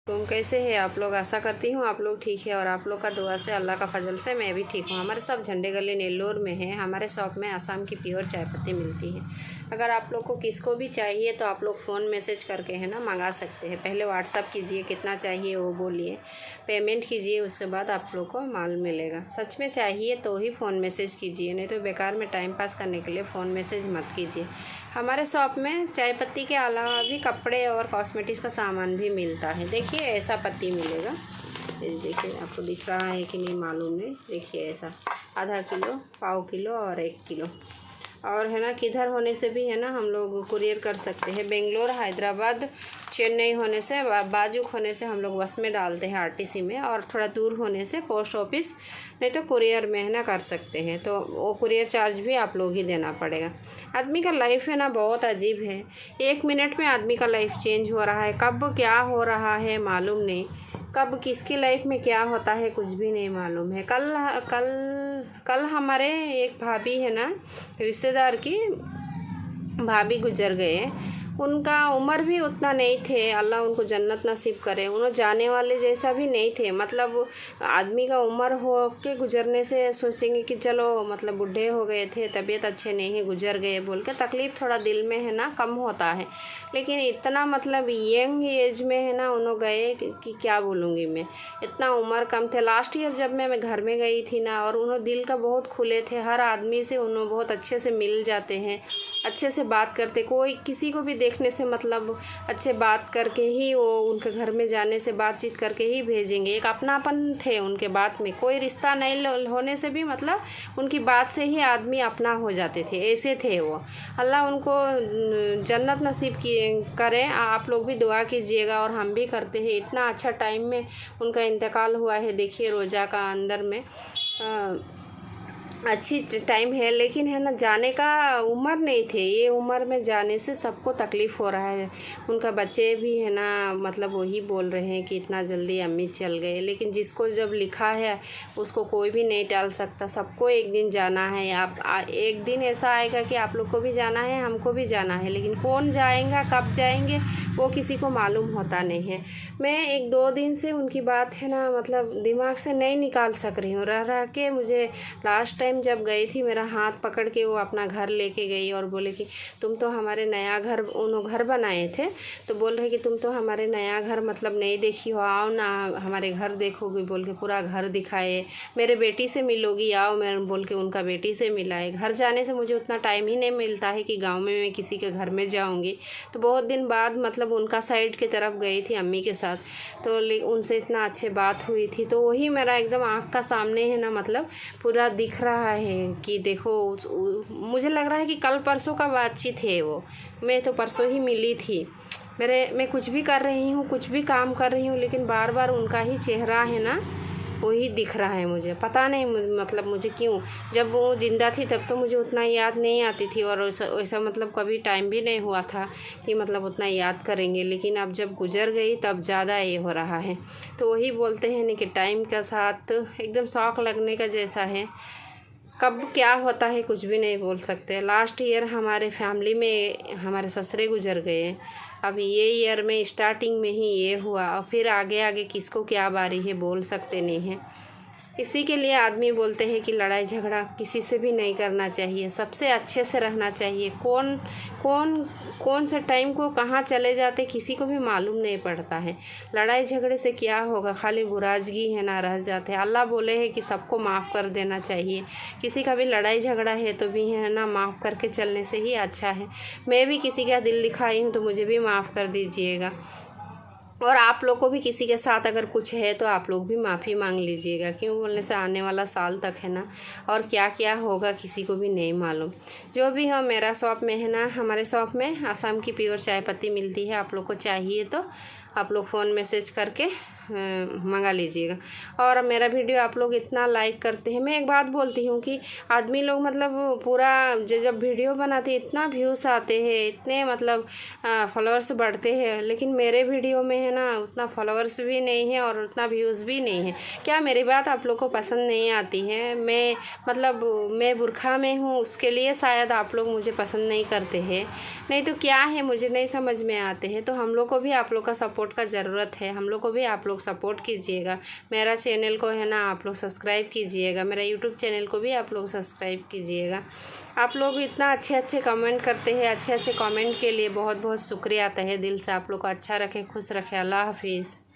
तुम कैसे हैं आप लोग? आशा करती हूँ आप लोग ठीक है और आप लोग का दुआ से, अल्लाह का फजल से मैं भी ठीक हूँ। हमारे शॉप झंडे गली नेल्लोर में है। हमारे शॉप में आसाम की प्योर चाय पत्ती मिलती है। अगर आप लोग को किसको भी चाहिए तो आप लोग फ़ोन मैसेज करके है ना मंगा सकते हैं। पहले व्हाट्सअप कीजिए, कितना चाहिए वो बोलिए, पेमेंट कीजिए, उसके बाद आप लोग को माल मिलेगा। सच में चाहिए तो ही फ़ोन मैसेज कीजिए, नहीं तो बेकार में टाइम पास करने के लिए फ़ोन मैसेज मत कीजिए। हमारे शॉप में चाय पत्ती के अलावा भी कपड़े और कॉस्मेटिक्स का सामान भी मिलता है। देखिए ऐसा पत्ती मिलेगा, देखिए आपको दिख रहा है कि नहीं मालूम नहीं। देखिए ऐसा आधा किलो, पाव किलो और 1 किलो। और है ना किधर होने से भी है ना हम लोग कुरियर कर सकते हैं। बेंगलोर, हैदराबाद, चेन्नई होने से, बाजू होने से हम लोग बस में डालते हैं आरटीसी में, और थोड़ा दूर होने से पोस्ट ऑफिस, नहीं तो कुरियर में है ना कर सकते हैं। तो वो कुरियर चार्ज भी आप लोग ही देना पड़ेगा। आदमी का लाइफ है ना बहुत अजीब है। 1 मिनट में आदमी का लाइफ चेंज हो रहा है। कब क्या हो रहा है मालूम नहीं, कब किसकी लाइफ में क्या होता है कुछ भी नहीं मालूम है। कल कल कल हमारे एक भाभी है ना, रिश्तेदार की भाभी गुजर गए। उनका उम्र भी उतना नहीं थे, अल्लाह उनको जन्नत नसीब करे। उन्होंने जाने वाले जैसा भी नहीं थे। मतलब आदमी का उम्र हो के गुजरने से सोचेंगे कि चलो मतलब बूढ़े हो गए थे, तबीयत अच्छे नहीं है, गुजर गए बोल के तकलीफ़ थोड़ा दिल में है ना कम होता है। लेकिन इतना मतलब यंग एज में है ना उन्होंने गए कि क्या बोलूँगी मैं, इतना उम्र कम थे। लास्ट ईयर जब मैं घर में गई थी ना, और उन्होंने दिल का बहुत खुले थे। हर आदमी से उन्होंने बहुत अच्छे से मिल जाते हैं, अच्छे से बात करते। कोई किसी को भी देखने से मतलब अच्छे बात करके ही वो उनके घर में जाने से बातचीत करके ही भेजेंगे। एक अपनापन थे उनके बात में, कोई रिश्ता नहीं होने से भी मतलब उनकी बात से ही आदमी अपना हो जाते थे, ऐसे थे वो। अल्लाह उनको जन्नत नसीब की करें। आप लोग भी दुआ कीजिएगा और हम भी करते हैं। इतना अच्छा टाइम में उनका इंतकाल हुआ है। देखिए रोज़ा का अंदर में अच्छी टाइम है, लेकिन है ना जाने का उम्र नहीं थे। ये उम्र में जाने से सबको तकलीफ़ हो रहा है। उनका बच्चे भी है ना मतलब वही बोल रहे हैं कि इतना जल्दी अम्मी चल गए। लेकिन जिसको जब लिखा है उसको कोई भी नहीं टाल सकता। सबको एक दिन जाना है। एक दिन ऐसा आएगा कि आप लोग को भी जाना है, हमको भी जाना है, लेकिन कौन जाएगा, कब जाएंगे, वो किसी को मालूम होता नहीं है। मैं 1-2 दिन से उनकी बात है ना मतलब दिमाग से नहीं निकाल सक रही हूँ। रह के मुझे लास्ट टाइम जब गई थी, मेरा हाथ पकड़ के वो अपना घर लेके गई और बोले कि तुम तो हमारे नया घर, उन्होंने घर बनाए थे, तो बोल रहे कि तुम तो हमारे नया घर मतलब नहीं देखी हो, आओ ना हमारे घर देखोगी बोल के पूरा घर दिखाए। मेरे बेटी से मिलोगी, आओ मैं बोल के उनका बेटी से मिलाए। घर जाने से मुझे उतना टाइम ही नहीं मिलता है कि गाँव में मैं किसी के घर में जाऊँगी। तो बहुत दिन बाद मतलब उनका साइड की तरफ गई थी अम्मी के साथ, तो उनसे इतना अच्छे बात हुई थी। तो वही मेरा एकदम आँख का सामने है ना मतलब पूरा दिख रहा है कि देखो। मुझे लग रहा है कि कल परसों का बातचीत है वो। मैं तो परसों ही मिली थी। मैं कुछ भी कर रही हूँ, कुछ भी काम कर रही हूँ, लेकिन बार बार उनका ही चेहरा है ना वही दिख रहा है मुझे। पता नहीं मतलब मुझे क्यों। जब वो ज़िंदा थी तब तो मुझे उतना याद नहीं आती थी, और वैसा मतलब कभी टाइम भी नहीं हुआ था कि मतलब उतना याद करेंगे। लेकिन अब जब गुजर गई तब ज़्यादा ये हो रहा है। तो वही बोलते हैं ना कि टाइम का साथ एकदम शौक लगने का जैसा है। कब क्या होता है कुछ भी नहीं बोल सकते। लास्ट ईयर हमारे फैमिली में हमारे ससुरे गुजर गए। अब ये ईयर में स्टार्टिंग में ही ये हुआ, और फिर आगे आगे किसको क्या बारी है बोल सकते नहीं हैं। इसी के लिए आदमी बोलते हैं कि लड़ाई झगड़ा किसी से भी नहीं करना चाहिए, सबसे अच्छे से रहना चाहिए। कौन से टाइम को कहाँ चले जाते किसी को भी मालूम नहीं पड़ता है। लड़ाई झगड़े से क्या होगा, खाली बुराजगी है ना रह जाते। अल्लाह बोले हैं कि सबको माफ़ कर देना चाहिए। किसी का भी लड़ाई झगड़ा है तो भी है ना माफ़ करके चलने से ही अच्छा है। मैं भी किसी का दिल दिखाई हूँ तो मुझे भी माफ़ कर दीजिएगा। और आप लोग को भी किसी के साथ अगर कुछ है तो आप लोग भी माफ़ी मांग लीजिएगा। क्यों बोलने से आने वाला साल तक है ना, और क्या क्या होगा किसी को भी नहीं मालूम। जो भी हो, मेरा शॉप में है ना, हमारे शॉप में आसाम की प्योर चाय पत्ती मिलती है। आप लोग को चाहिए तो आप लोग फ़ोन मैसेज करके मंगा लीजिएगा। और मेरा वीडियो आप लोग इतना लाइक करते हैं। मैं एक बात बोलती हूँ कि आदमी लोग मतलब पूरा जब वीडियो बनाते हैं इतना व्यूज़ आते हैं, इतने मतलब फॉलोअर्स बढ़ते हैं, लेकिन मेरे वीडियो में है ना उतना फॉलोअर्स भी नहीं है और उतना व्यूज़ भी नहीं है। क्या मेरी बात आप लोग को पसंद नहीं आती है? मैं बुर्खा में हूँ, उसके लिए शायद आप लोग मुझे पसंद नहीं करते हैं, नहीं तो क्या है मुझे नहीं समझ में आते हैं। तो हम लोग को भी आप लोग का सपोर्ट का ज़रूरत है, हम लोग को भी आप लोग सपोर्ट कीजिएगा। मेरा चैनल को है ना आप लोग सब्सक्राइब कीजिएगा, मेरा यूट्यूब चैनल को भी आप लोग सब्सक्राइब कीजिएगा। आप लोग इतना अच्छे कमेंट करते हैं, अच्छे कमेंट के लिए बहुत बहुत शुक्रिया तहे दिल से। आप लोग को अच्छा रखें, खुश रखें। अल्लाह हाफिज़।